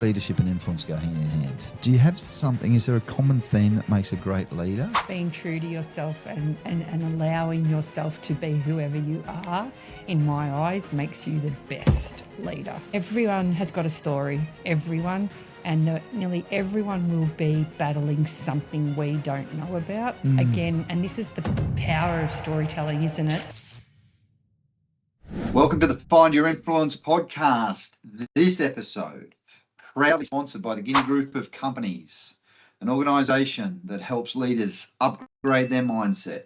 Leadership and influence go hand in hand. Do you have something, is there a common theme that makes a great leader? Being true to yourself and allowing yourself to be whoever you are, in my eyes, makes you the best leader. Everyone has got a story, everyone, and nearly everyone will be battling something we don't know about. Again, and this is the power of storytelling, isn't it? Welcome to the Find Your Influence podcast. This episode, proudly sponsored by the Guinea Group of Companies, an organisation that helps leaders upgrade their mindset,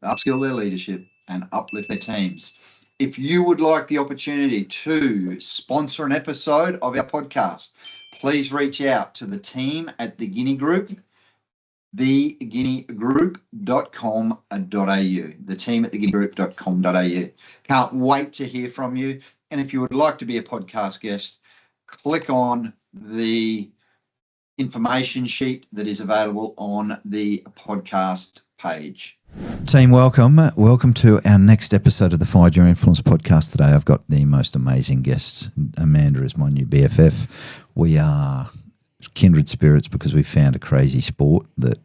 upskill their leadership, and uplift their teams. If you would like the opportunity to sponsor an episode of our podcast, please reach out to the team at the Guinea Group, theguineagroup.com.au, the team at theguineagroup.com.au. Can't wait to hear from you. And if you would like to be a podcast guest, click on the information sheet that is available on the podcast page. Team, welcome. Welcome to our next episode of the Find Your Influence podcast. Today I've got the most amazing guests. Amanda is my new BFF. We are kindred spirits because we found a crazy sport that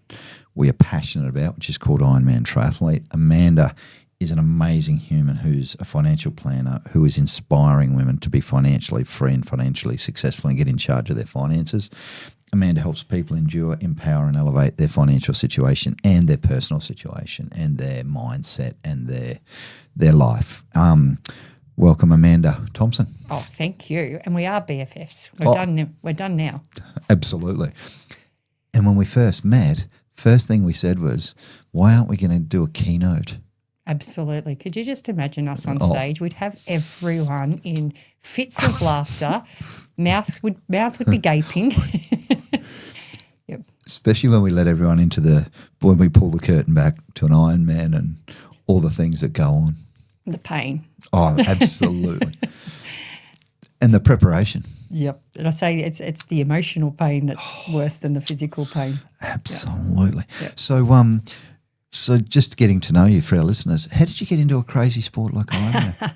we are passionate about, which is called Ironman Triathlete. Amanda is an amazing human who's a financial planner who is inspiring women to be financially free and financially successful and get in charge of their finances. Amanda helps people endure, empower and elevate their financial situation and their personal situation and their mindset and their life. Welcome, Amanda Thompson. Oh, thank you. And we are BFFs. We're done now. Absolutely. And when we first met, first thing we said was, why aren't we going to do a keynote? Absolutely. Could you just imagine us on stage? We'd have everyone in fits of laughter. Mouths would be gaping. Yep. Especially when we let everyone when we pull the curtain back to an Ironman and all the things that go on. The pain. Oh, absolutely. And the preparation. Yep. And I say it's the emotional pain that's worse than the physical pain. Absolutely. Yep. So just getting to know you for our listeners, how did you get into a crazy sport like Ironman?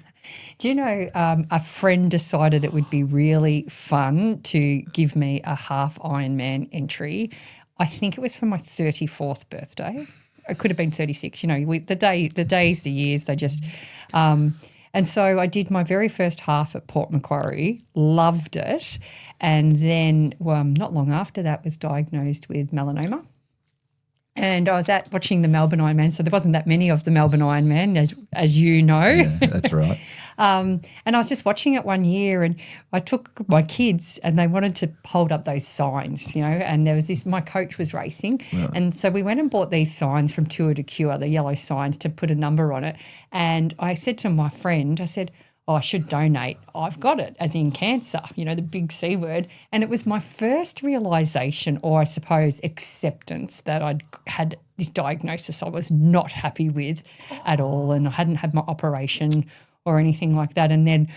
Do you know, a friend decided it would be really fun to give me a half Ironman entry. I think it was for my 34th birthday. It could have been 36. You know, the days, the years, they just and so I did my very first half at Port Macquarie, loved it, and then not long after that was diagnosed with melanoma. And I was watching the Melbourne Ironman, so there wasn't that many of the Melbourne Ironman, as you know. Yeah, that's right. And I was just watching it one year, and I took my kids, and they wanted to hold up those signs, you know. And there was my coach was racing, right. And so we went and bought these signs from Tour de Cure, the yellow signs, to put a number on it. And I said to my friend, I said, I should donate. I've got it, as in cancer, you know, the big C word. And it was my first realisation, or I suppose acceptance, that I'd had this diagnosis I was not happy with at all, and I hadn't had my operation or anything like that. And then,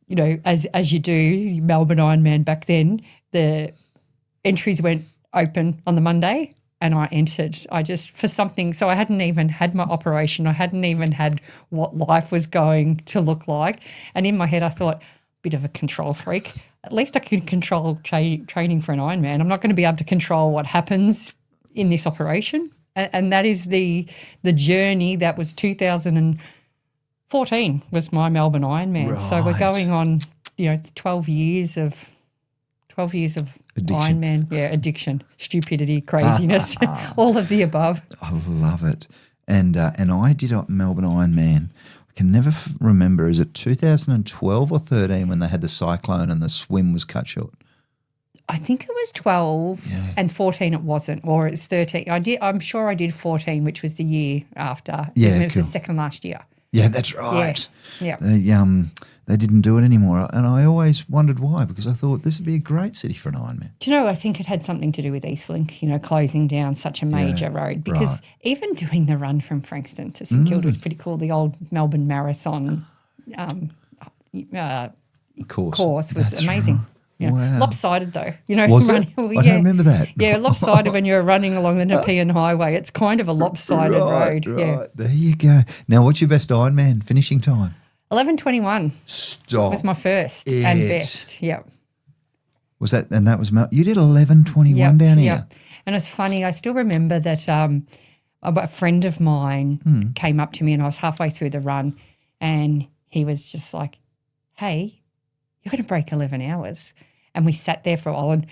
you know, as you do, Melbourne Ironman back then, the entries went open on the Monday. And I entered. So I hadn't even had my operation. I hadn't even had what life was going to look like. And in my head I thought, bit of a control freak. At least I can control training for an Ironman. I'm not going to be able to control what happens in this operation. And that is the journey. That was 2014 was my Melbourne Ironman. Right. So we're going on, 12 years of addiction. Ironman, addiction, stupidity, craziness, all of the above. I love it. And I did a Melbourne Ironman. I can never remember, is it 2012 or 13 when they had the cyclone and the swim was cut short? I think it was 12 and 14 it wasn't, or it was 13. I'm sure I did 14, which was the year after. Yeah, it was the second last year. Yeah, that's right. Yeah. They didn't do it anymore. And I always wondered why, because I thought this would be a great city for an Ironman. Do you know, I think it had something to do with Eastlink, closing down such a major road, because even doing the run from Frankston to St Kilda was pretty cool. The old Melbourne Marathon course was amazing. Right. Yeah. Wow. Lopsided though, Was it? I don't remember that. Yeah, lopsided when you're running along the Nepean Highway. It's kind of a lopsided road. Right. Yeah. There you go. Now, what's your best Ironman finishing time? 11:21. Stop. Was my first and best. Yeah. Was that, and that was, you did 11:21 down here. And it's funny, I still remember that a friend of mine came up to me and I was halfway through the run and he was just like, hey, you're going to break 11 hours. And we sat there for a while and,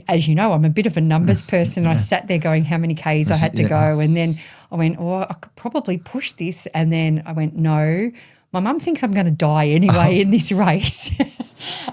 as you know, I'm a bit of a numbers person. I sat there going how many Ks I had to go. And then I went, I could probably push this. And then I went, no, my mum thinks I'm going to die anyway in this race.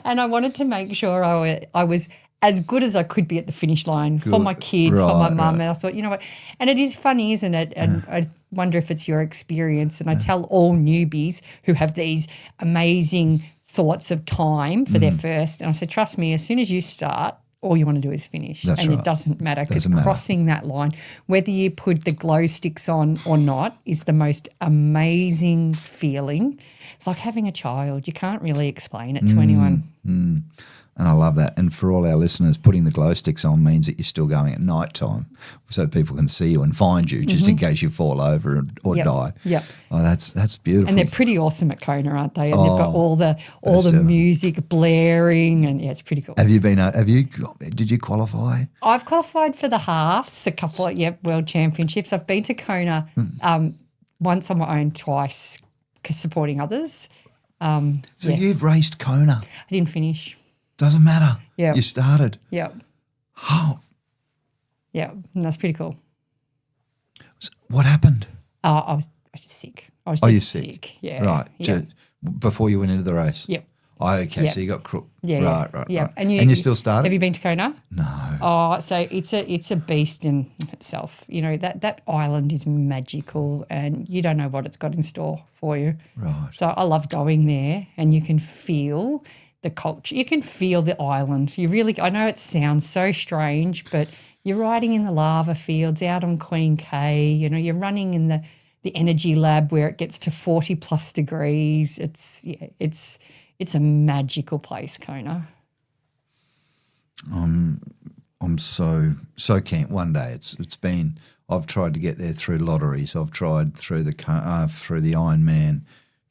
And I wanted to make sure I was as good as I could be at the finish line for my kids, for my mum. And I thought, you know what? And it is funny, isn't it? And I wonder if it's your experience. And I tell all newbies who have these amazing thoughts of time for their first. And I said, trust me, as soon as you start, all you want to do is finish. It doesn't matter because crossing that line, whether you put the glow sticks on or not, is the most amazing feeling. It's like having a child. You can't really explain it to anyone. And I love that. And for all our listeners, putting the glow sticks on means that you're still going at night time so people can see you and find you just in case you fall over or die. Yep. Oh, that's beautiful. And they're pretty awesome at Kona, aren't they? And they've got all the music blaring and it's pretty cool. Did you qualify? I've qualified for the halves, a couple of world championships. I've been to Kona once on my own, twice supporting others. So you've raced Kona. I didn't finish. Doesn't matter. Yeah. You started. Yeah. Oh. Yeah, and that's pretty cool. What happened? I was just sick. I was just sick. Yeah. Right. Yeah. Before you went into the race? Yep. Oh, okay. Yep. So you got crook. Yeah. Right. Yeah. And you still started? Have you been to Kona? No. Oh, so it's a beast in itself. You know, that island is magical and you don't know what it's got in store for you. Right. So I love going there and you can feel the culture. You can feel the island. I know it sounds so strange, but you're riding in the lava fields out on Queen K. You know, you're running in the energy lab where it gets to 40 plus degrees. It's a magical place, Kona. I'm so keen. One day it's been. I've tried to get there through lotteries. I've tried through the Ironman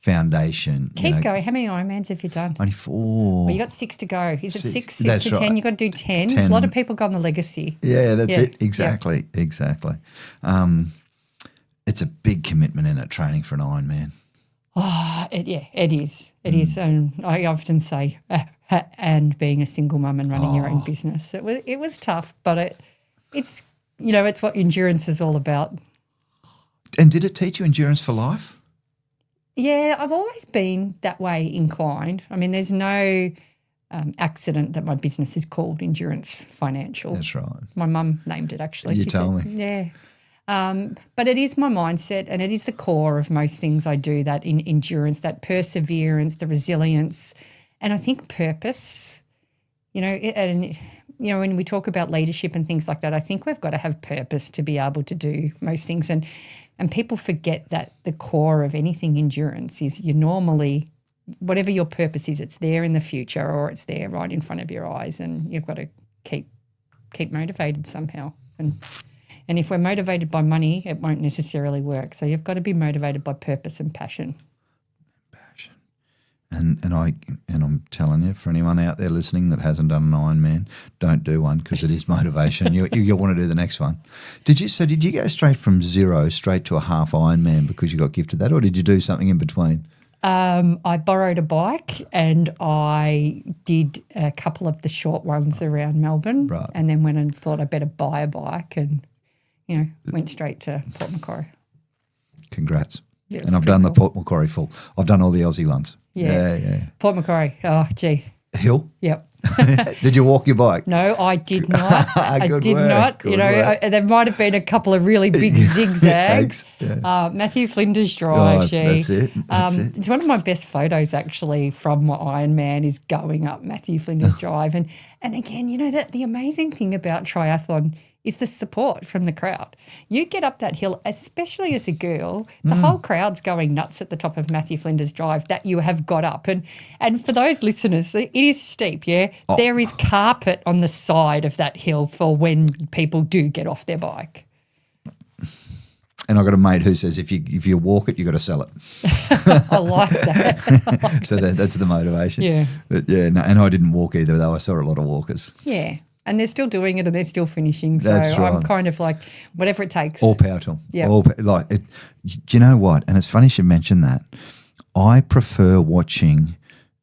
Foundation. Keep going. How many Ironmans have you done? Only 4. Well, you got 6 to go. Is it 6 That's to right. 10? You've got to do 10. 10. A lot of people go on the legacy. Yeah, that's it. Exactly. It's a big commitment in it, training for an Ironman. Oh, it is. It is. And I often say, and being a single mum and running your own business, it was tough, but it's what endurance is all about. And did it teach you endurance for life? Yeah, I've always been that way inclined. I mean, there's no accident that my business is called Endurance Financial. That's right. My mum named it actually. She told me. Yeah. But it is my mindset and it is the core of most things I do, that in endurance, that perseverance, the resilience, and I think purpose, when we talk about leadership and things like that, I think we've got to have purpose to be able to do most things. And people forget that the core of anything endurance is you normally, whatever your purpose is, it's there in the future or it's there right in front of your eyes, and you've got to keep motivated somehow. And if we're motivated by money, it won't necessarily work. So you've got to be motivated by purpose and passion. And I'm telling you, for anyone out there listening that hasn't done an Ironman, don't do one because it is motivation. You'll want to do the next one. Did you go straight from 0 straight to a half Ironman because you got gifted that, or did you do something in between? I borrowed a bike and I did a couple of the short ones around Melbourne, right, and then went and thought I better buy a bike and, went straight to Port Macquarie. Congrats. Yeah, and I've done the Port Macquarie full. I've done all the Aussie ones. Yeah. Port Macquarie. Oh, gee. Hill? Yep. Did you walk your bike? No, I did not. I did not. Good there might have been a couple of really big zigzags. Yeah. Matthew Flinders Drive. That's it. It's one of my best photos actually from my Ironman is going up Matthew Flinders Drive. And again, that the amazing thing about triathlon is the support from the crowd. You get up that hill, especially as a girl, the whole crowd's going nuts at the top of Matthew Flinders Drive that you have got up. And for those listeners, it is steep, yeah? Oh. There is carpet on the side of that hill for when people do get off their bike. And I've got a mate who says if you walk it, you've got to sell it. I like that. So that's the motivation. Yeah. But yeah, no, and I didn't walk either, though. I saw a lot of walkers. Yeah. And they're still doing it and they're still finishing. So That's right. I'm kind of like, whatever it takes. All power to them. Yeah. Do you know what? And it's funny you mention that. I prefer watching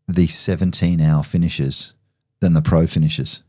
the 17-hour finishes than the pro finishes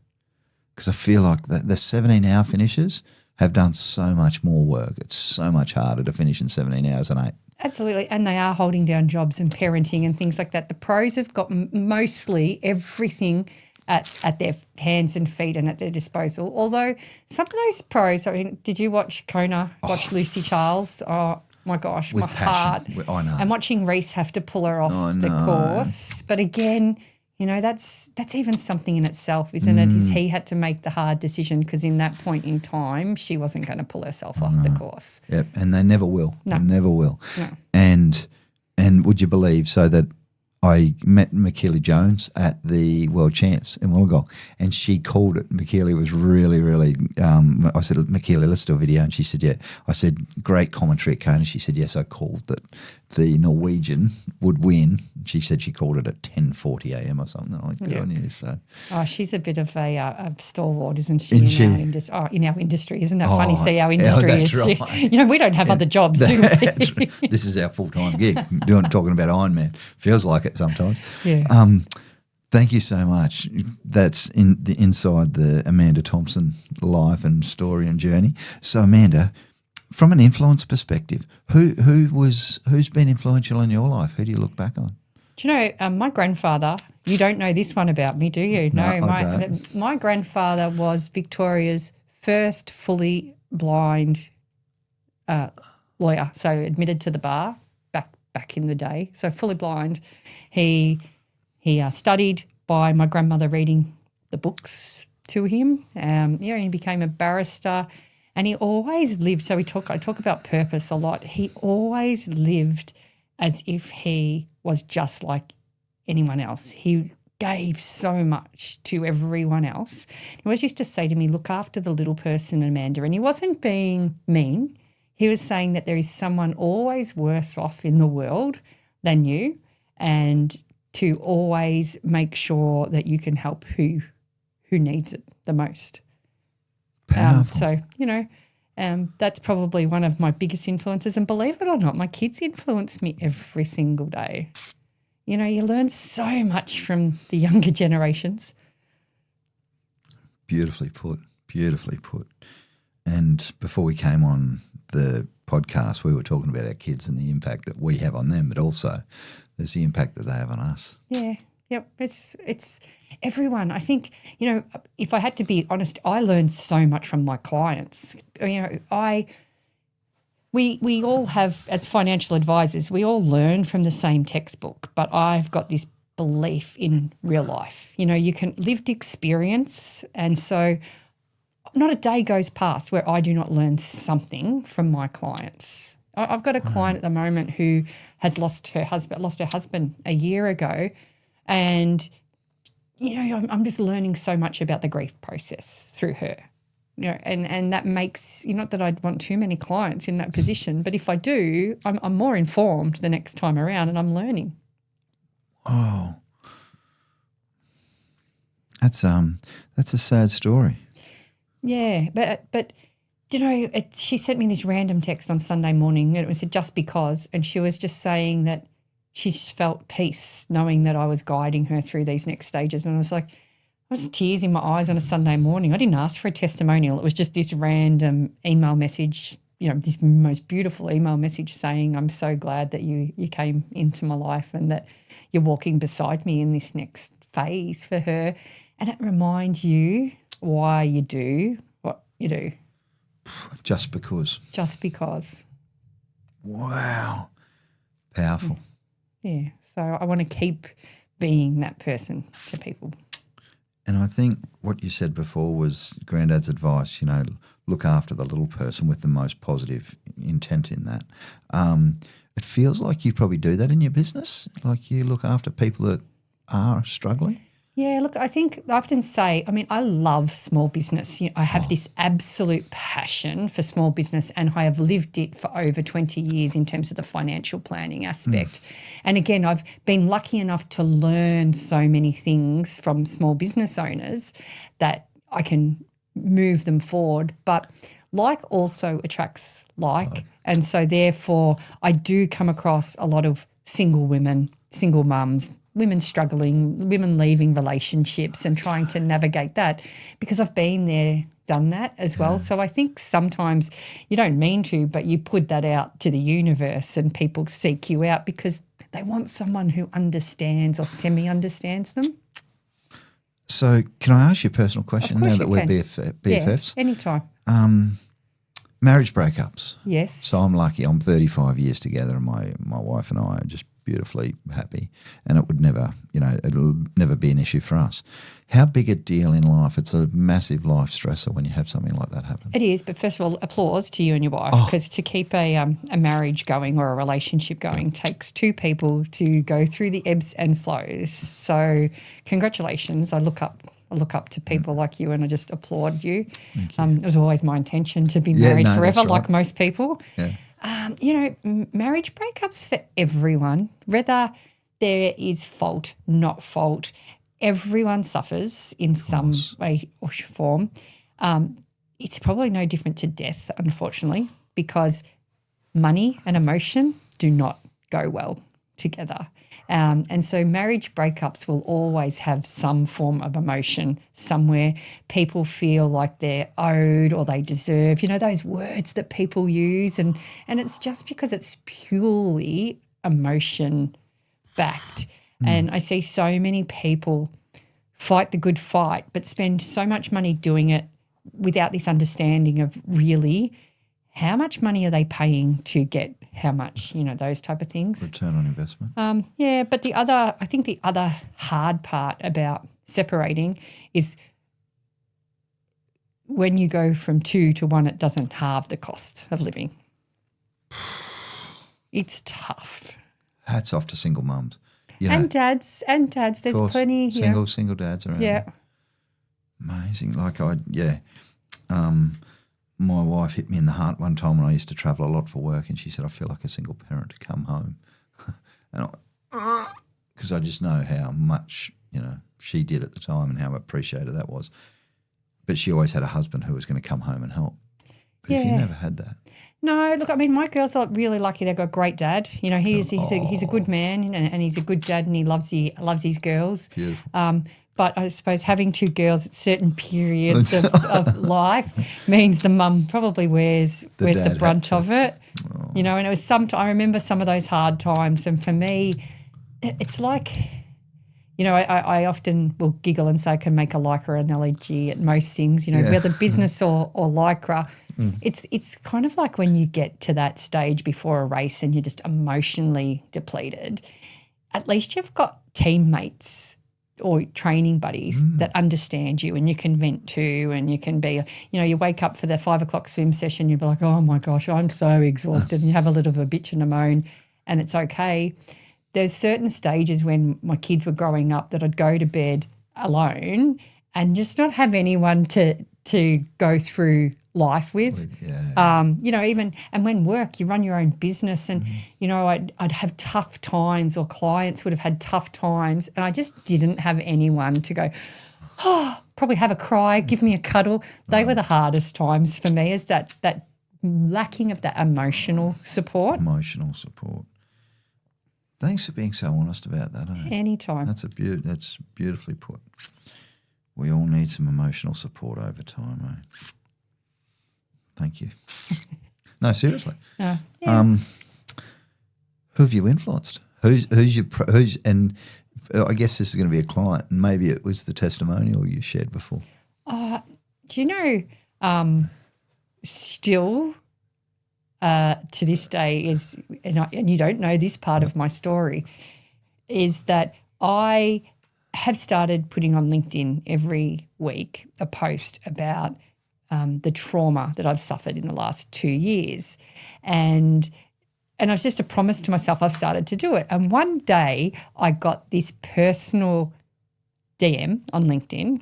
because I feel like the 17-hour finishes have done so much more work. It's so much harder to finish in 17 hours than 8. Absolutely. And they are holding down jobs and parenting and things like that. The pros have got mostly everything at their hands and feet and at their disposal. Although some of those pros, I mean, did you watch Kona, watch Lucy Charles? Oh, my gosh, With my heart. passion. I know. And watching Reese have to pull her off the course. But again, you know, that's even something in itself, isn't it? He had to make the hard decision because in that point in time, she wasn't going to pull herself off the course. Yep, and they never will. No. They never will. No. And would you believe so that I met Michaela Jones at the World Champs in Wollongong, and she called it. Michaela was really, really. I said, Michaela, let's do a video, and she said, yeah. I said, great commentary at Kona. She said, yes. I called that the Norwegian would win. She said she called it at 10:40 a.m. or something. I good on you. So, she's a bit of a stalwart, isn't she? In our industry, isn't that funny? See, our industry that's is. right. You know, we don't have other jobs, do we? This is our full-time gig. Talking about Ironman. Feels like it sometimes. Yeah. Thank you so much. That's inside the Amanda Thompson life and story and journey. So, Amanda, from an influence perspective, who's been influential in your life? Who do you look back on? Do you know, my grandfather, you don't know this one about me, do you? No, I don't. My grandfather was Victoria's first fully blind lawyer, so admitted to the bar back in the day, so fully blind. He studied by my grandmother reading the books to him. He became a barrister, and he always lived. So I talk about purpose a lot. He always lived as if he was just like anyone else. He gave so much to everyone else. He always used to say to me, "Look after the little person, Amanda." And he wasn't being mean. He was saying that there is someone always worse off in the world than you, and to always make sure that you can help who needs it the most. Powerful. That's probably one of my biggest influences. And believe it or not, my kids influence me every single day. You know, you learn so much from the younger generations. Beautifully put. Beautifully put. And before we came on the podcast, we were talking about our kids and the impact that we have on them, but also there's the impact that they have on us. Yeah. Yep. It's everyone. I think, you know, if I had to be honest, I learned so much from my clients. You know, we all have, as financial advisors, we all learn from the same textbook, but I've got this belief in real life. You know, you can lived experience, and so not a day goes past where I do not learn something from my clients. I've got a client at the moment who has lost her husband a year ago, and you know, I'm just learning so much about the grief process through her. You know, and that makes, not that I'd want too many clients in that position, but if I do, I'm more informed the next time around, and I'm learning. Oh, that's a sad story. Yeah, but you know, she sent me this random text on Sunday morning, and it was just because, and she was just saying that she's felt peace knowing that I was guiding her through these next stages, and I was like, I was tears in my eyes on a Sunday morning. I didn't ask for a testimonial. It was just this random email message, you know, this most beautiful email message saying, I'm so glad that you came into my life and that you're walking beside me in this next phase for her. And it reminds you why you do what you do. Just because. Just because. Wow. Powerful. Yeah. So I want to keep being that person to people. And I think what you said before was Granddad's advice, you know, look after the little person with the most positive intent in that. It feels like you probably do that in your business, like you look after people that are struggling. Yeah, look, I think I often say, I mean, I love small business. I have this absolute passion for small business, and I have lived it for over 20 years in terms of the financial planning aspect. And again, I've been lucky enough to learn so many things from small business owners that I can move them forward. But like also attracts like. And so therefore I do come across a lot of single women, single mums, women struggling, women leaving relationships and trying to navigate that, because I've been there, done that as well. So I think sometimes you don't mean to, but you put that out to the universe and people seek you out because they want someone who understands or semi-understands them. So can I ask you a personal question now that we're can. BFFs? Yeah, anytime. Marriage breakups. Yes. So I'm lucky. I'm 35 years together, and my wife and I are just beautifully happy, and it would never, it'll never be an issue for us. How big a deal in life? It's a massive life stressor when you have something like that happen. It is, but first of all, applause to you and your wife, because to keep a marriage going or a relationship going takes two people to go through the ebbs and flows. So congratulations. I look up to people like you, and I just applaud you. It was always my intention to be married forever, like most people. Yeah. Marriage breakups for everyone, whether there is fault, not fault, everyone suffers in some way or form. It's probably no different to death, unfortunately, because money and emotion do not go well together. And so marriage breakups will always have some form of emotion somewhere. People feel like they're owed or they deserve, those words that people use. And it's just because it's purely emotion backed. And I see so many people fight the good fight but spend so much money doing it without this understanding of really how much money are they paying to get how much, those type of things. Return on investment. But I think the other hard part about separating is when you go from 2 to 1, it doesn't halve the cost of living. It's tough. Hats off to single mums. And dads. There's plenty. Single dads around. Yeah. Amazing. My wife hit me in the heart one time when I used to travel a lot for work, and she said, I feel like a single parent to come home. And because I just know how much, she did at the time and how appreciated that was. But she always had a husband who was going to come home and help. But if you never had that. No, look, I mean, my girls are really lucky. They've got a great dad. He's a good man, and he's a good dad, and he loves his girls. Beautiful. But I suppose having two girls at certain periods of life means the mum probably wears the brunt of it. Oh. And it was I remember some of those hard times, and for me, it's like, I often will giggle and say I can make a lycra analogy at most things, whether business or lycra. It's kind of like when you get to that stage before a race and you're just emotionally depleted, at least you've got teammates or training buddies that understand you, and you can vent to, and you can be, you wake up for the 5 o'clock swim session, you'll be like, oh my gosh, I'm so exhausted, and you have a little bit of a bitch and a moan, and it's okay. There's certain stages when my kids were growing up that I'd go to bed alone and just not have anyone to go through life with. Even, and when work, you run your own business, and I'd have tough times, or clients would have had tough times, and I just didn't have anyone to go, probably have a cry, give me a cuddle. They were the hardest times for me, is that lacking of that emotional support. Thanks for being so honest about that. Anytime. That's beautifully put. We all need some emotional support over time. Thank you. No, seriously. Yeah. Who have you influenced? Who's and I guess this is going to be a client, and maybe it was the testimonial you shared before. Do you know? Still, to this day is, and you don't know this part of my story, is that I have started putting on LinkedIn every week a post about the trauma that I've suffered in the last 2 years. And it was just a promise to myself. I've started to do it. And one day I got this personal DM on LinkedIn,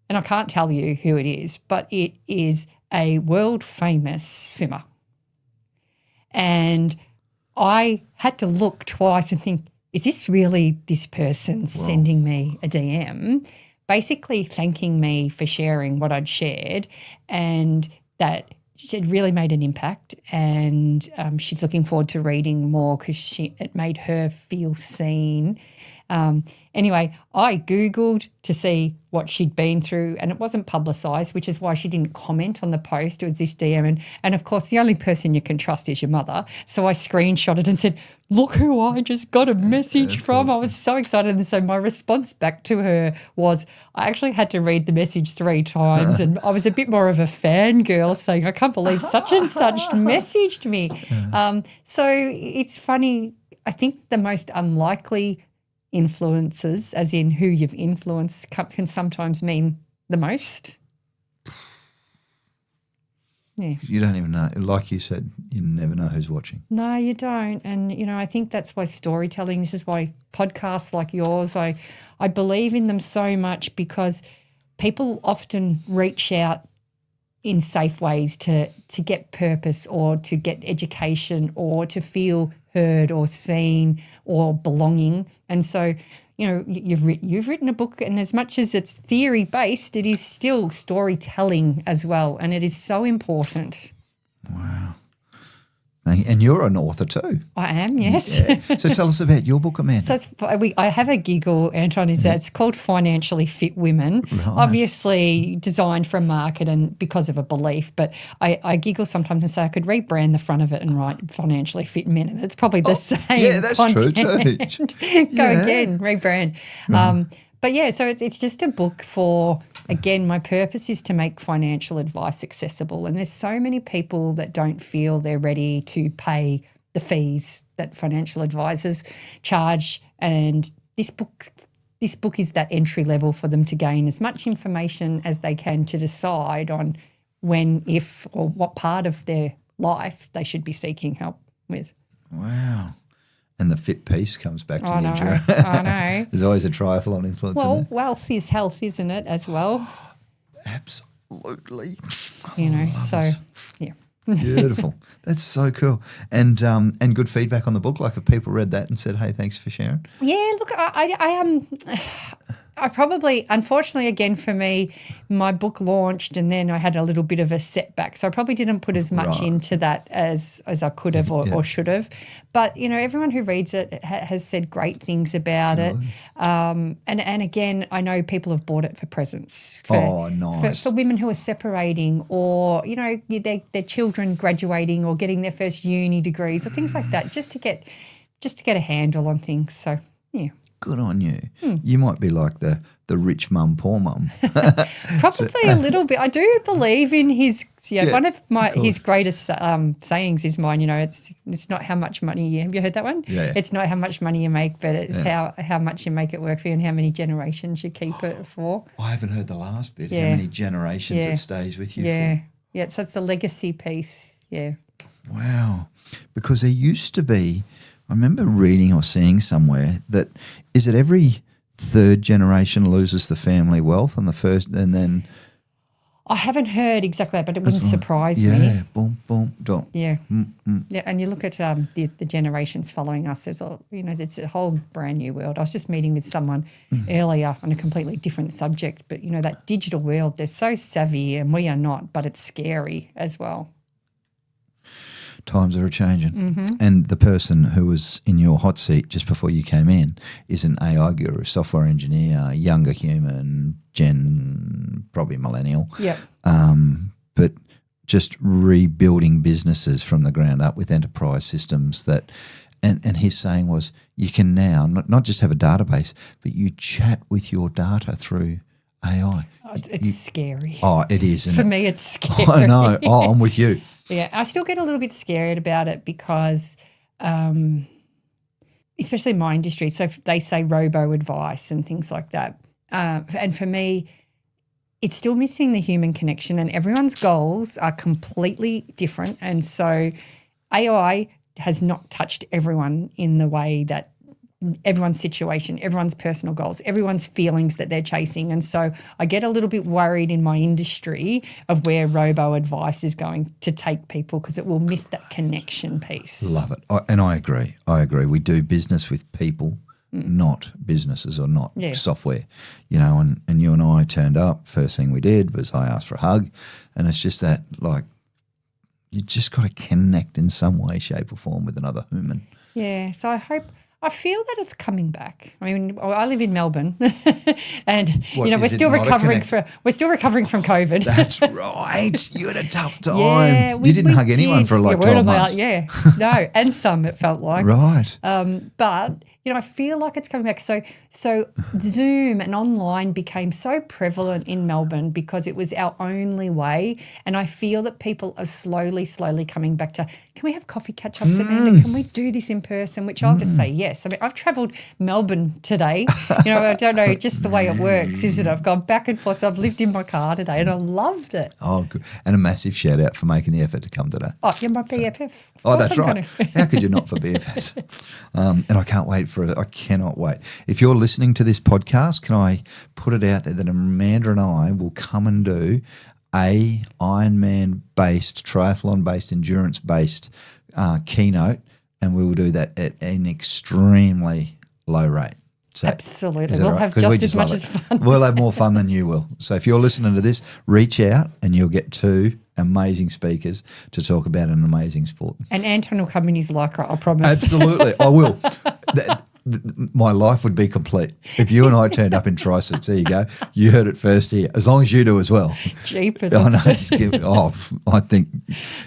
and I can't tell you who it is, but it is a world famous swimmer. And I had to look twice and think, is this really this person sending me a DM, basically thanking me for sharing what I'd shared, and that it really made an impact, and she's looking forward to reading more because it made her feel seen. Anyway, I Googled to see what she'd been through, and it wasn't publicised, which is why she didn't comment on the post. It was this DM. And of course, the only person you can trust is your mother. So I screenshotted and said, look who I just got a message from. I was so excited. And so my response back to her was, I actually had to read the message 3 times, and I was a bit more of a fangirl saying, I can't believe such and such messaged me. So it's funny. I think the most unlikely influences, as in who you've influenced, can sometimes mean the most. Yeah. You don't even know. Like you said, you never know who's watching. No, you don't. And, I think that's why storytelling, this is why podcasts like yours, I believe in them so much, because people often reach out in safe ways to get purpose or to get education or to feel heard or seen or belonging. And so, you've written a book, and as much as it's theory based, it is still storytelling as well, and it is so important. Wow. And you're an author too. I am, yes. Yeah. So tell us about your book, Amanda. So I have a giggle, Anton, is that it's called Financially Fit Women, obviously designed for a market and because of a belief. But I giggle sometimes and say I could rebrand the front of it and write Financially Fit Men, and it's probably the same Yeah, that's content. true too. Go again, rebrand. But yeah, so it's just a book for, again, my purpose is to make financial advice accessible. And there's so many people that don't feel they're ready to pay the fees that financial advisors charge. And this book is that entry level for them to gain as much information as they can to decide on when, if, or what part of their life they should be seeking help with. Wow. And the fit piece comes back to the injury. I know. There's always a triathlon influence in there. Wealth is health, isn't it, as well? Absolutely. So, yeah. Beautiful. That's so cool. And good feedback on the book. Like, if people read that and said, hey, thanks for sharing. Yeah, look, I probably, unfortunately, again, for me, my book launched and then I had a little bit of a setback. So I probably didn't put as much into that as I could have or should have. But, everyone who reads it has said great things about it. And again, I know people have bought it for presents. Nice. For women who are separating, or, their children graduating or getting their first uni degrees or things like that, just to get a handle on things. So, yeah. Good on you. You might be like the rich mum, poor mum. Probably a little bit. I do believe in his. One of his greatest sayings is mine. It's not how much money have you heard that one? Yeah. It's not how much money you make, but it's how much you make it work for you and how many generations you keep it for. I haven't heard the last bit. How many generations it stays with you for? Yeah. So it's the legacy piece. Yeah. Wow. Because there used to be. I remember reading or seeing somewhere that is it every third generation loses the family wealth, and the first, and then I haven't heard exactly that, but it wouldn't surprise me. Yeah, boom, boom, don't. Yeah, yeah. And you look at the generations following us. There's it's a whole brand new world. I was just meeting with someone earlier on a completely different subject, but that digital world, they're so savvy, and we are not. But it's scary as well. Times are changing. And the person who was in your hot seat just before you came in is an AI guru, software engineer, younger human, probably millennial. Yeah. But just rebuilding businesses from the ground up with enterprise systems that, and his saying was, you can now not just have a database, but you chat with your data through AI. It's scary. Oh, it is. For me, it's scary. I know. Oh, I'm with you. Yeah, I still get a little bit scared about it because, especially in my industry, so if they say robo-advice and things like that. And for me, it's still missing the human connection, and everyone's goals are completely different. And so AI has not touched everyone in the way that everyone's situation, everyone's personal goals, everyone's feelings that they're chasing. And so I get a little bit worried in my industry of where robo advice is going to take people, because it will miss that connection piece. Love it. And I agree. We do business with people, not businesses or not software, and you and I turned up. First thing we did was I asked for a hug, and it's just that, like, you just got to connect in some way, shape or form with another human. Yeah. So I feel that it's coming back. I mean, I live in Melbourne, and we're still recovering from COVID. That's right. You had a tough time. Yeah, you didn't hug anyone for like 12 months. No, and some it felt like. Right. But I feel like it's coming back. So Zoom and online became so prevalent in Melbourne because it was our only way, and I feel that people are slowly coming back to, can we have coffee catch-ups, Amanda? Can we do this in person? Which I'll just say yes. I mean, I've travelled Melbourne today. I don't know, just the way it works, isn't it? I've gone back and forth. So I've lived in my car today and I loved it. Oh, good. And a massive shout out for making the effort to come today. Oh, you're my BFF. That's right. How could you not for BFFs? And I can't wait I cannot wait. If you're listening to this podcast, can I put it out there that Amanda and I will come and do a Ironman-based, triathlon-based, endurance-based keynote, and we will do that at an extremely low rate. So, absolutely. We'll have just as much as fun. We'll have more fun than you will. So if you're listening to this, reach out and you'll get 2 amazing speakers to talk about an amazing sport. And Anton will come in his lycra, I promise. Absolutely. I will. My life would be complete if you and I turned up in tri-suits. There you go. You heard it first here. As long as you do as well. Jeepers. I think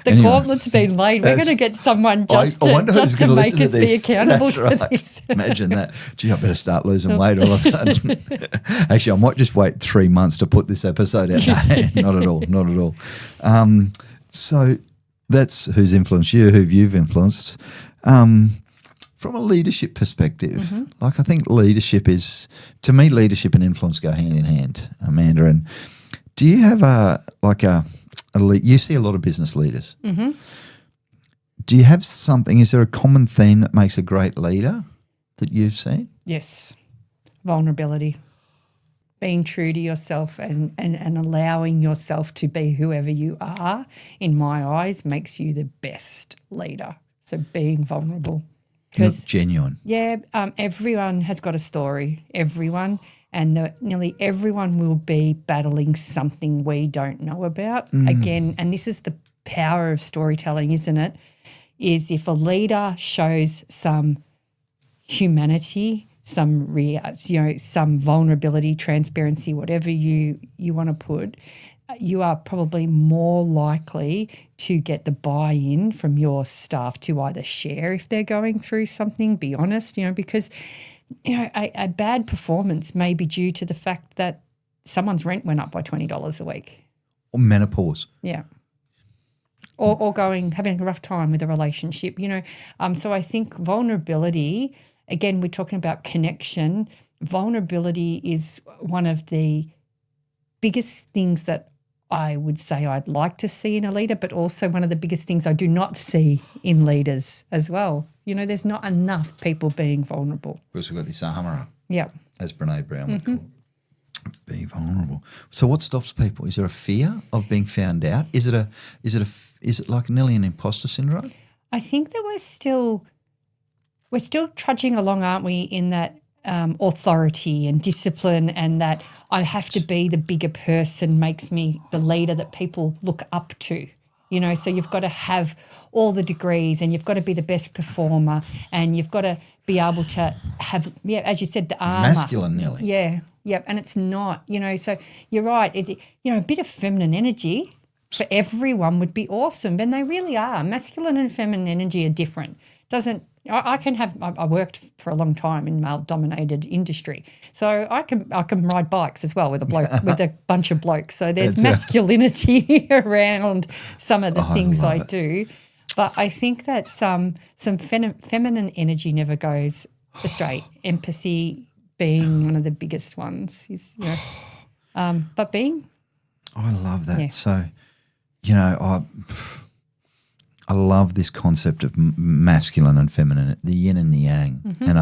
the gauntlet's been laid. We're going to get someone just to make us be accountable to this. Imagine that. Gee, I better start losing weight all of a sudden. Actually, I might just wait 3 months to put this episode out. No, not at all. So that's who's influenced you, who you've influenced. From a leadership perspective, like I think leadership and influence go hand in hand, Amanda. And do you have you see a lot of business leaders. Mm-hmm. Do you have something, is there a common theme that makes a great leader that you've seen? Yes. Vulnerability. Being true to yourself and allowing yourself to be whoever you are, in my eyes, makes you the best leader. So being vulnerable. Because genuine. Yeah, everyone has got a story, everyone, and nearly everyone will be battling something we don't know about. Again, and this is the power of storytelling, isn't it, is if a leader shows some humanity, some vulnerability, transparency, whatever you want to put, you are probably more likely to get the buy-in from your staff to either share if they're going through something, be honest, because a bad performance may be due to the fact that someone's rent went up by $20 a week. Or menopause. Yeah. Or having a rough time with a relationship, So I think vulnerability, again, we're talking about connection. Vulnerability is one of the biggest things that I would say I'd like to see in a leader, but also one of the biggest things I do not see in leaders as well. There's not enough people being vulnerable. Because we've got this armour. Yeah. As Brene Brown would call it. Be vulnerable. So what stops people? Is there a fear of being found out? Is it like nearly an imposter syndrome? I think that we're still trudging along, aren't we, in that authority and discipline, and that I have to be the bigger person makes me the leader that people look up to. So you've got to have all the degrees and you've got to be the best performer and you've got to be able to have, as you said, the armour. Masculine nearly. Yeah, and it's not, So you're right. A bit of feminine energy for everyone would be awesome, and they really are. Masculine and feminine energy are different. I worked for a long time in male-dominated industry, so I can ride bikes as well with a bunch of blokes. So there's masculinity around some of the things I do, but I think that some feminine energy never goes astray. Empathy being one of the biggest ones is, but being. I love that. Yeah. So, I love this concept of masculine and feminine, the yin and the yang. Mm-hmm. And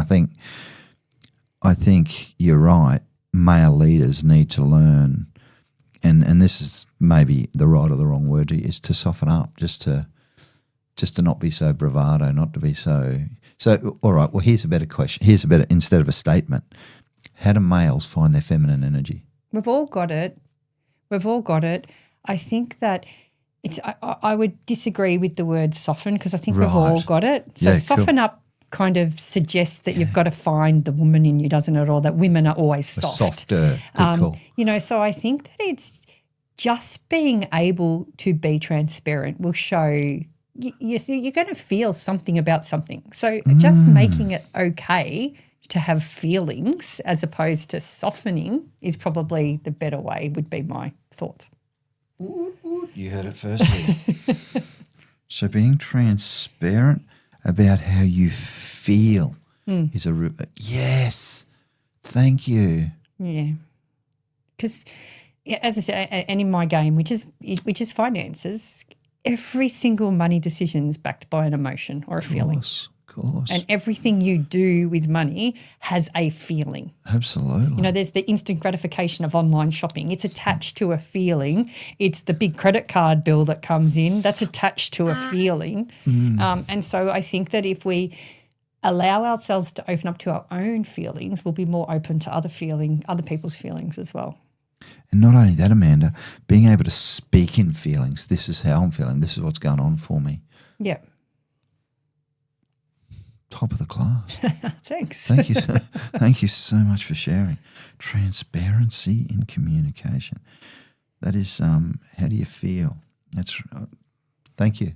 I think you're right. Male leaders need to learn, and this is maybe the right or the wrong word, is to soften up, just to not be so bravado, not to be so. All right. Well, here's a better question. Instead of a statement, how do males find their feminine energy? We've all got it. I think that I would disagree with the word soften, because I think we've all Right. got it. So Yeah, soften up kind of suggests that you've got to find the woman in you, doesn't it? Or that women are always soft. Softer. Good call. You know, so I think that it's just being able to be transparent will show you're going to feel something about something. So just making it okay to have feelings as opposed to softening is probably the better way, would be my thoughts. You heard it first here. So being transparent about how you feel is yes. Thank you. Yeah. Because, as I said, and in my game, which is finances, every single money decision is backed by an emotion or a feeling. Of course. And everything you do with money has a feeling. Absolutely. You know, there's the instant gratification of online shopping. It's attached to a feeling. It's the big credit card bill that comes in. That's attached to a feeling. And so I think that if we allow ourselves to open up to our own feelings, we'll be more open to other people's feelings as well. And not only that, Amanda, being able to speak in feelings. This is how I'm feeling. This is what's going on for me. Yeah. Top of the class. Thanks. Thank you so much for sharing. Transparency in communication. That is, how do you feel? That's thank you.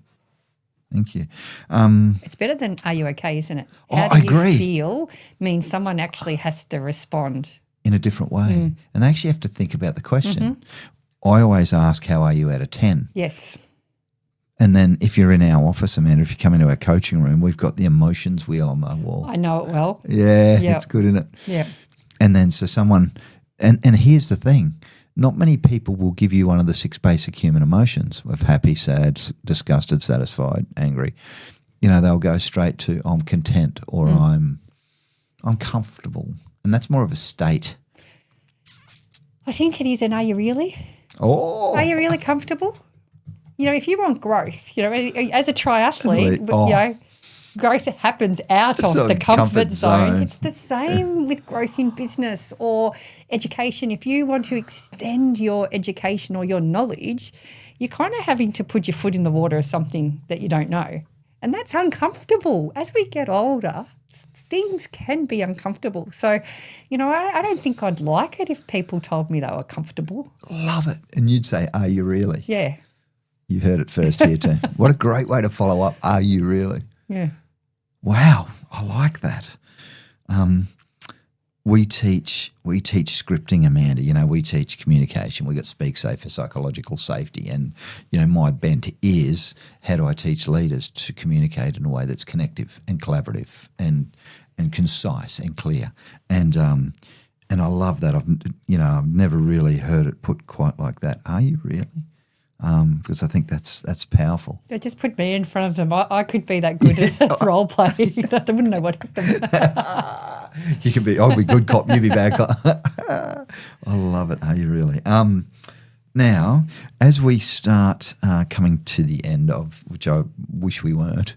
It's better than are you okay, isn't it? How do I agree. you feel means someone actually has to respond. In a different way. And they actually have to think about the question. I always ask, how are you out of 10? Yes. And then if you're in our office, Amanda, if you come into our coaching room, we've got the emotions wheel on the wall. I know it well. Yeah, Yep. it's good, isn't it? Yeah. And then so someone, and here's the thing, not many people will give you one of the 6 basic human emotions of happy, sad, disgusted, satisfied, angry. You know, they'll go straight to I'm content or I'm comfortable. And that's more of a state. I think it is. And are you really? Oh. Are you really comfortable? You know, if you want growth, you know, as a triathlete, Oh. you know, growth happens out of a the comfort zone. zone. It's the same with growth in business or education. If you want to extend your education or your knowledge, you're kind of having to put your foot in the water of something that you don't know. And that's uncomfortable. As we get older, things can be uncomfortable. So, you know, I don't think I'd like it if people told me they were comfortable. Love it. And you'd say, are you really? Yeah. You heard it first here too. What a great way to follow up. Are you really? Yeah. Wow, I like that. We teach scripting, Amanda. You know, we teach communication. We got Speak Safe for psychological safety, and you know, my bent is how do I teach leaders to communicate in a way that's connective and collaborative and concise and clear. And I love that. I've never really heard it put quite like that. Are you really? Because I think that's powerful. Just put me in front of them. I could be that good at role playing that they wouldn't know what hit them. I'll be good cop, you be bad cop. I love it. Are you really? Now, as we start coming to the end of, which I wish we weren't,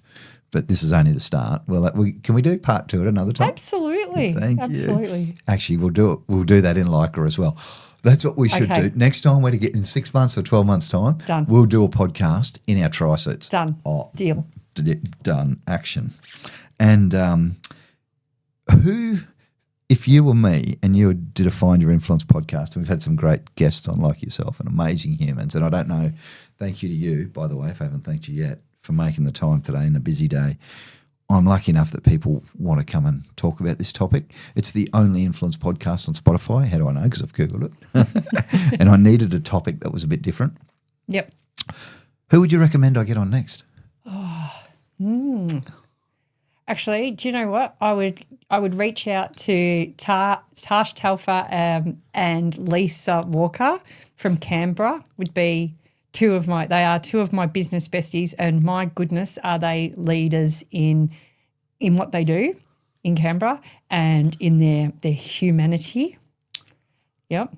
but this is only the start. Well, can we do part 2 at another time? Absolutely. Thank you. Absolutely. Actually, we'll do it. We'll do that in Leica as well. That's what we should do. Next time we're to get in 6 months or 12 months' time, Done. We'll do a podcast in our tri-suits. Done. Oh, Deal. Done. Action. And if you were me and you did a Find Your Influence podcast, and we've had some great guests on like yourself and amazing humans, and I don't know, thank you to you, by the way, if I haven't thanked you yet, for making the time today in a busy day. I'm lucky enough that people want to come and talk about this topic. It's the only influence podcast on Spotify. How do I know? Because I've Googled it. And I needed a topic that was a bit different. Yep. Who would you recommend I get on next? Actually, do you know what? I would reach out to Tash Telfer and Lisa Walker from Canberra would be They are two of my business besties, and my goodness, are they leaders in what they do in Canberra and in their humanity. Yep.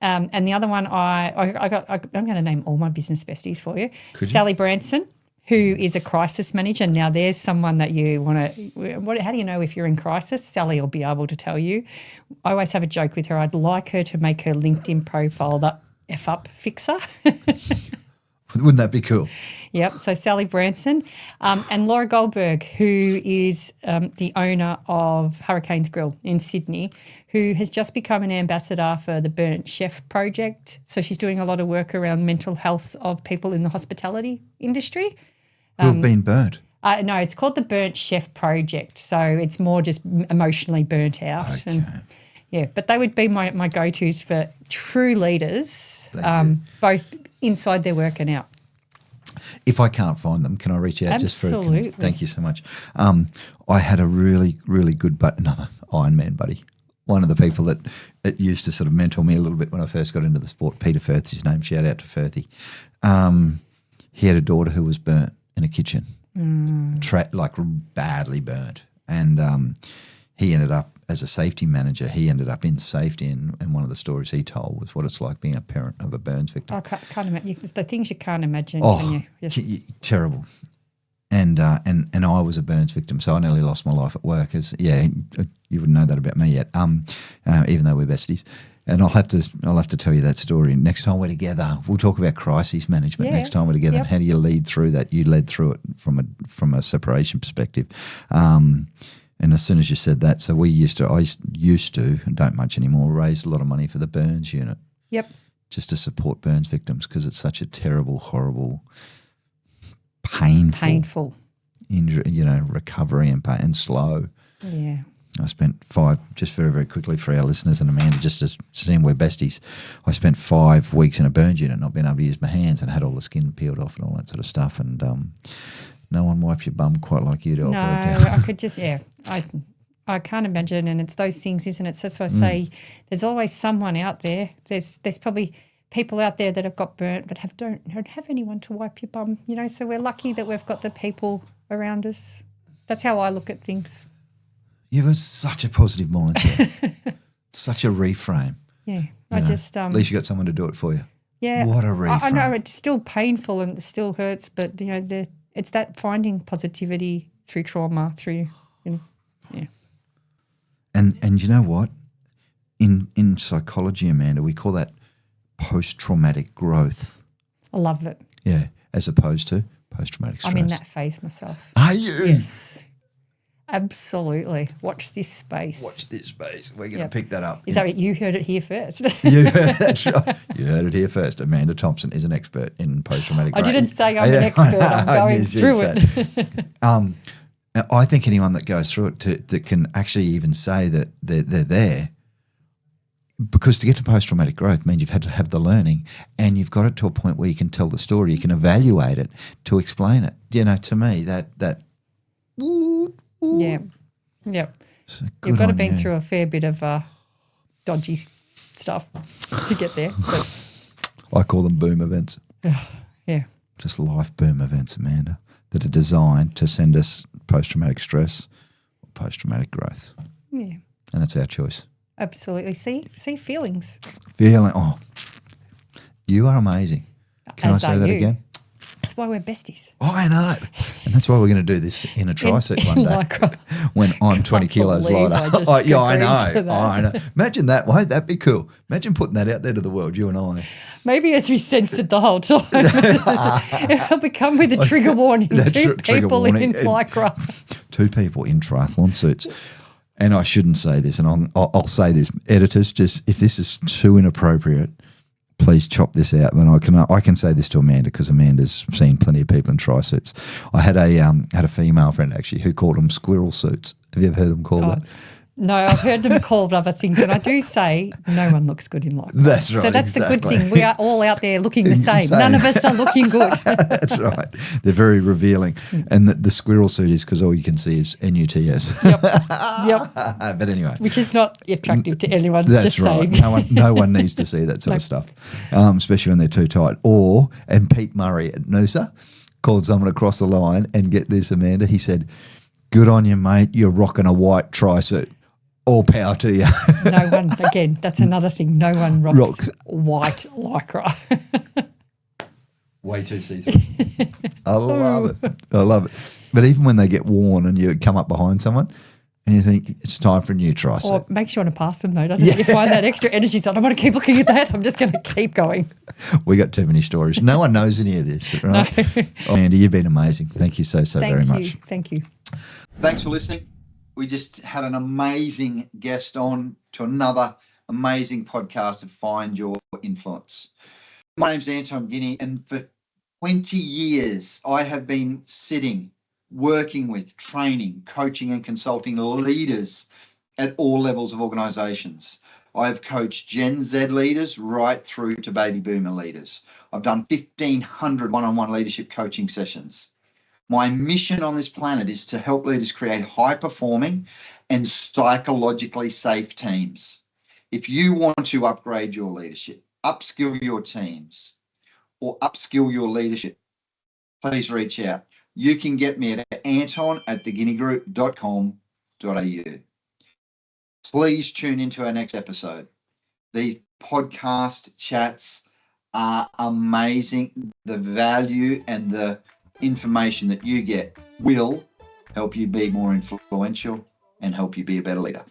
And the other one, I'm going to name all my business besties for you. Sally Branson, who is a crisis manager. Now, there's someone that you want to – how do you know if you're in crisis? Sally will be able to tell you. I always have a joke with her. I'd like her to make her LinkedIn profile the F-up fixer. Wouldn't that be cool? Yep. So Sally Branson and Laura Goldberg, who is the owner of Hurricanes Grill in Sydney, who has just become an ambassador for the Burnt Chef project. So she's doing a lot of work around mental health of people in the hospitality industry. Who have been burnt? No, it's called the Burnt Chef project. So it's more just emotionally burnt out. Okay. And, yeah, but they would be my go-tos for true leaders, both inside their work and out. If I can't find them, can I reach out? Absolutely. Just for thank you so much. I had a really, really good another Ironman buddy. One of the people that used to sort of mentor me a little bit when I first got into the sport, Peter Firth's his name. Shout out to Firthy. He had a daughter who was burnt in a kitchen, like badly burnt. And he ended up, as a safety manager, he ended up in safety, and one of the stories he told was what it's like being a parent of a burns victim. I can't imagine. It's the things you can't imagine. Oh, can you? Terrible. And I was a burns victim, so I nearly lost my life at work. You wouldn't know that about me yet, even though we're besties. And I'll have to tell you that story next time we're together. We'll talk about crisis management next time we're together. Yep. And how do you lead through that? You led through it from a separation perspective. And as soon as you said that, so I used to, and don't much anymore, raise a lot of money for the burns unit. Yep. Just to support burns victims, because it's such a terrible, horrible, painful injury, recovery and slow. Yeah. I spent just very, very quickly for our listeners and Amanda, just to seeing we're besties, I spent 5 weeks in a burns unit, not being able to use my hands, and had all the skin peeled off and all that sort of stuff. And no one wipes your bum quite like you do. No, I could just, I can't imagine. And it's those things, isn't it? So that's why I say there's always someone out there. There's probably people out there that have got burnt but don't have anyone to wipe your bum, so we're lucky that we've got the people around us. That's how I look at things. You've got such a positive mindset, such a reframe. Yeah, At least you got someone to do it for you. Yeah. What a reframe. I know it's still painful and it still hurts, but, it's that finding positivity through trauma, yeah. And you know what? In psychology, Amanda, we call that post-traumatic growth. I love it. Yeah, as opposed to post-traumatic stress. I'm in that phase myself. Are you? Yes. Absolutely. Watch this space. We're going to pick that up. Is that it? You heard it here first. That's right. You heard it here first. Amanda Thompson is an expert in post-traumatic growth. I didn't say I'm an expert. I'm going through it. I think anyone that goes through it that can actually even say that they're there, because to get to post-traumatic growth means you've had to have the learning, and you've got it to a point where you can tell the story, you can evaluate it to explain it. To me, that yeah. so You've got to on been you. through a fair bit of dodgy stuff to get there. But I call them boom events. yeah. Just life boom events, Amanda, that are designed to send us post-traumatic stress or post-traumatic growth. Yeah. And it's our choice. Absolutely. See feelings. You are amazing. Can As I say are that you. again? That's why we're besties. Oh, I know. And that's why we're going to do this in a tricep one day when I'm 20 kilos believe lighter. I just I agreed to that. I know. Imagine that. Won't that be cool? Imagine putting that out there to the world, you and I. Maybe it's been censored the whole time. It'll become with a trigger warning. That's Two trigger people warning. in lycra. 2 people in triathlon suits. And I shouldn't say this, and I'll say this. Editors, just if this is too inappropriate, please chop this out. And I can say this to Amanda, because Amanda's seen plenty of people in tri-suits. I had a female friend actually who called them squirrel suits. Have you ever heard them called that? No, I've heard them called other things, and I do say no one looks good in life. That's right. So that's the good exactly. thing. We are all out there looking the same. None of us are looking good. That's right. They're very revealing. And the squirrel suit is because all you can see is NUTS. Yep. But anyway. Which is not attractive to anyone, That's just right. saying. No one needs to see that sort of stuff, especially when they're too tight. And Pete Murray at Noosa called someone across the line, and get this, Amanda, he said, "Good on you, mate. You're rocking a white tri-suit. All power to you." No one, again, that's another thing. No one rocks white lycra. Way too see-through. I love it. But even when they get worn and you come up behind someone and you think it's time for a new tri-suit. Or makes you want to pass them though, doesn't it? You find that extra energy, so I don't want to keep looking at that. I'm just going to keep going. We got too many stories. No one knows any of this, right? No. Oh, Andy, you've been amazing. Thank you so very much. Thank you. Thanks for listening. We just had an amazing guest on to another amazing podcast of Find Your Influence. My name's Anton Guinea, and for 20 years I have been working with, training, coaching and consulting leaders at all levels of organisations. I have coached Gen Z leaders right through to baby boomer leaders. I've done 1,500 one-on-one leadership coaching sessions. My mission on this planet is to help leaders create high-performing and psychologically safe teams. If you want to upgrade your leadership, upskill your teams, or upskill your leadership, please reach out. You can get me at anton@theguineagroup.com.au. Please tune into our next episode. These podcast chats are amazing. The value and the information that you get will help you be more influential and help you be a better leader.